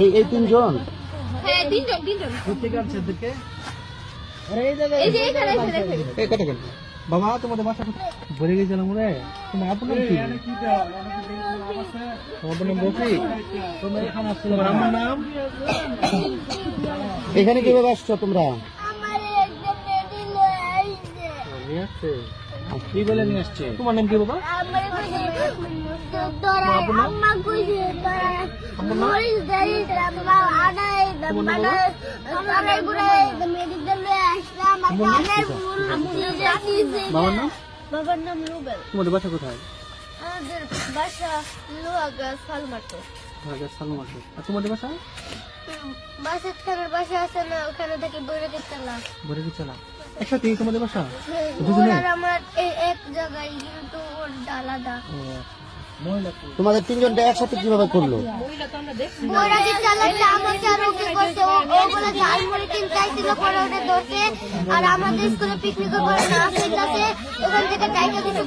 এই তিনজন হ্যাঁ তিনজন এই যে এখানে বাবা তোমাদের বাসা ভরে গেছিলাম রে তোমার আপনার কি তোমার নাম রফি তোমার আমার নাম এখানে কিভাবে আসছো তোমরা কি বলে নিয়ে আসছে তোমার নাম কি বাবা বাবার নাম রুবেল। তোমাদের বাসা কোথায় আমাদের বাসা লোহাগাছ ফালমাটো। আর তোমাদের বাসা বাসার থানার বাসা আছে না ওখানে থেকে বৈরাগীর তলা। বলে চলা একসাথে তোমাদের বাসা ওর আমার এক জায়গায় কিন্তু ওর আলাদা। তোমাদের তিনজনটা একসাথে কিভাবে করলো বৈরাগীর তলাতে আমাকে আর ওকে করছে ওগুলো ঝালমুড়ি কিনতে চাইছিল পরে ওটা ধরছে আর আমাদের স্কুলে পিকনিক করে না আসতে ওখান থেকে টাইকা দিতে